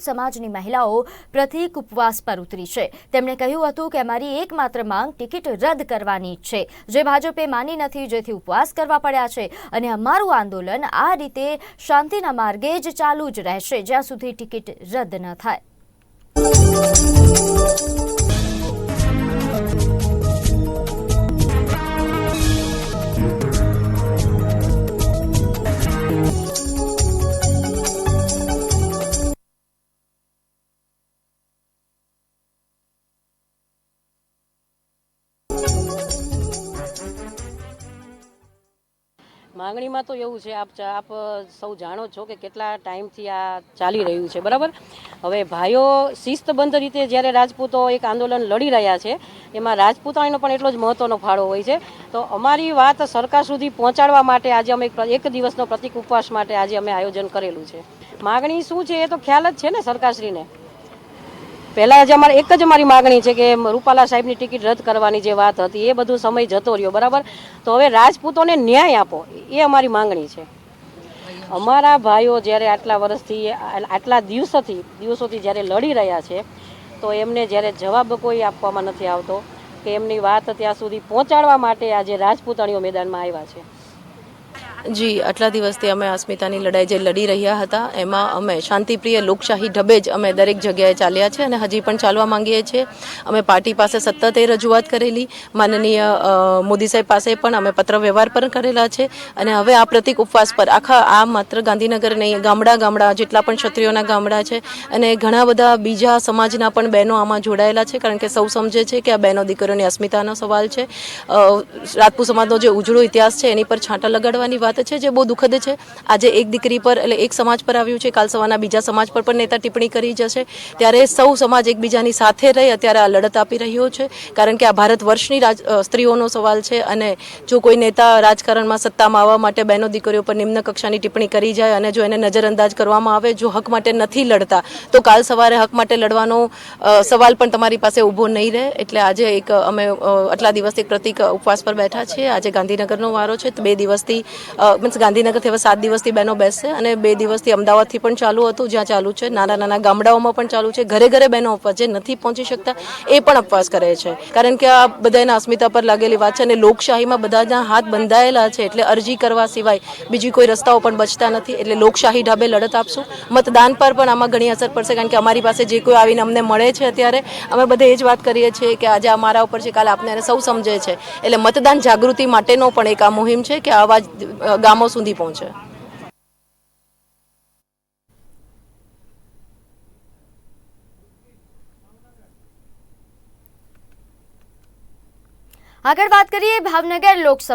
રાજપૂત સમાજની મહિલાઓ પ્રતીક ઉપવાસ પર ઉતરી છે। તેમણે કહ્યું હતું કે અમારી એકમાત્ર માંગ ટિકિટ રદ કરવાની છે, જે ભાજપે માની નથી, જેથી ઉપવાસ કરવા પડ્યા છે અને અમારું આંદોલન આ રીતે શાંતિના માર્ગે જ ચાલુ જ રહેશે જ્યાં સુધી ટિકિટ રદ ન થાય। માંગણીમાં તો એવું છે, આપ સૌ જાણો છો કે કેટલા ટાઈમથી આ ચાલી રહ્યું છે, બરાબર। હવે ભાઈઓ શિસ્તબદ્ધ રીતે જ્યારે રાજપૂતો એક આંદોલન લડી રહ્યા છે, એમાં રાજપૂતાણીનો પણ એટલો જ મહત્વનો ફાળો હોય છે। તો અમારી વાત સરકાર સુધી પહોંચાડવા માટે આજે અમે એક દિવસનો પ્રતિક ઉપવાસ માટે આજે અમે આયોજન કરેલું છે। માગણી શું છે એ તો ખ્યાલ જ છે ને સરકારશ્રીને। પહેલાં જ અમારે એક જ અમારી માગણી છે કે રૂપાલા સાહેબની ટિકિટ રદ કરવાની જે વાત હતી એ બધું સમય જતો રહ્યો, બરાબર। તો હવે રાજપૂતોને ન્યાય આપો એ અમારી માંગણી છે। અમારા ભાઈઓ જ્યારે આટલા વર્ષથી આટલા દિવસોથી જ્યારે લડી રહ્યા છે, તો એમને જ્યારે જવાબ કોઈ આપવામાં નથી આવતો કે એમની વાત ત્યાં સુધી પહોંચાડવા માટે આજે રાજપૂતાણીઓ મેદાનમાં આવ્યા છે। જી, આટલા દિવસથી અમે અસ્મિતાની લડાઈ જે લડી રહ્યા હતા એમાં અમે શાંતિપ્રિય લોકશાહી ઢબે જ અમે દરેક જગ્યાએ ચાલ્યા છે અને હજી પણ ચાલવા માંગીએ છીએ। અમે પાર્ટી પાસે સતત એ રજૂઆત કરેલી, માનનીય મોદી સાહેબ પાસે પણ અમે પત્ર વ્યવહાર પણ કરેલા છે અને હવે આ પ્રતિક ઉપવાસ પર આખા આ માત્ર ગાંધીનગર નહીં, ગામડા જેટલા પણ ક્ષત્રિયોના ગામડા છે અને ઘણા બધા બીજા સમાજના પણ બહેનો આમાં જોડાયેલા છે, કારણ કે સૌ સમજે છે કે આ બહેનો દીકરીઓની અસ્મિતાનો સવાલ છે। રાજપૂત સમાજનો જે ઉજળો ઇતિહાસ છે એની પર છાંટા લગાડવાની વાત છે જે બહુ દુઃખદ છે। આજે એક દીકરી પર એટલે એક સમાજ પર આવ્યું છે, કાલ સવારના બીજા સમાજ પર પણ નેતા ટિપ્પણી કરી જશે, ત્યારે સૌ સમાજ એકબીજાની સાથે રહી અત્યારે આ લડત આપી રહ્યો છે, કારણ કે આ ભારત વર્ષની સ્ત્રીઓનો સવાલ છે અને જો કોઈ નેતા રાજકારણમાં સત્તામાં આવવા માટે બહેનો દીકરીઓ પર નિમ્ન કક્ષાની ટિપ્પણી કરી જાય અને જો એને નજરઅંદાજ કરવામાં આવે, જો હક માટે નથી લડતા, તો કાલ સવારે હક માટે લડવાનો સવાલ પણ તમારી પાસે ઊભો નહીં રહે। એટલે આજે અમે આટલા દિવસથી પ્રતિક ઉપવાસ પર બેઠા છીએ। આજે ગાંધીનગરનો વારો છે, 2 દિવસથી મીન્સ ગાંધીનગરથી હવે 7 દિવસથી બહેનો બેસશે અને 2 દિવસથી અમદાવાદથી પણ ચાલુ હતું, જ્યાં ચાલુ છે, નાના ગામડાઓમાં પણ ચાલુ છે, ઘરે ઘરે બહેનો ઉપવાસ જે નથી પહોંચી શકતા એ પણ ઉપવાસ કરે છે, કારણ કે આ બધાના અસ્મિતા પર લાગેલી વાત છે અને લોકશાહીમાં બધાના હાથ બંધાયેલા છે, એટલે અરજી કરવા સિવાય બીજી કોઈ રસ્તાઓ પણ બચતા નથી। એટલે લોકશાહી ઢાબે લડત આપશું। મતદાન પર પણ આમાં ઘણી અસર પડશે, કારણ કે અમારી પાસે જે કોઈ આવીને અમને મળે છે અત્યારે અમે બધે એ જ વાત કરીએ છીએ કે આજે અમારા ઉપર છે, કાલે આપને સૌ સમજે છે। એટલે મતદાન જાગૃતિ માટેનો પણ એક આ મુહિમ છે કે અવાજ ગામો સુધી પહોંચે। આગળ વાત કરીએ ભાવનગર લોકસભા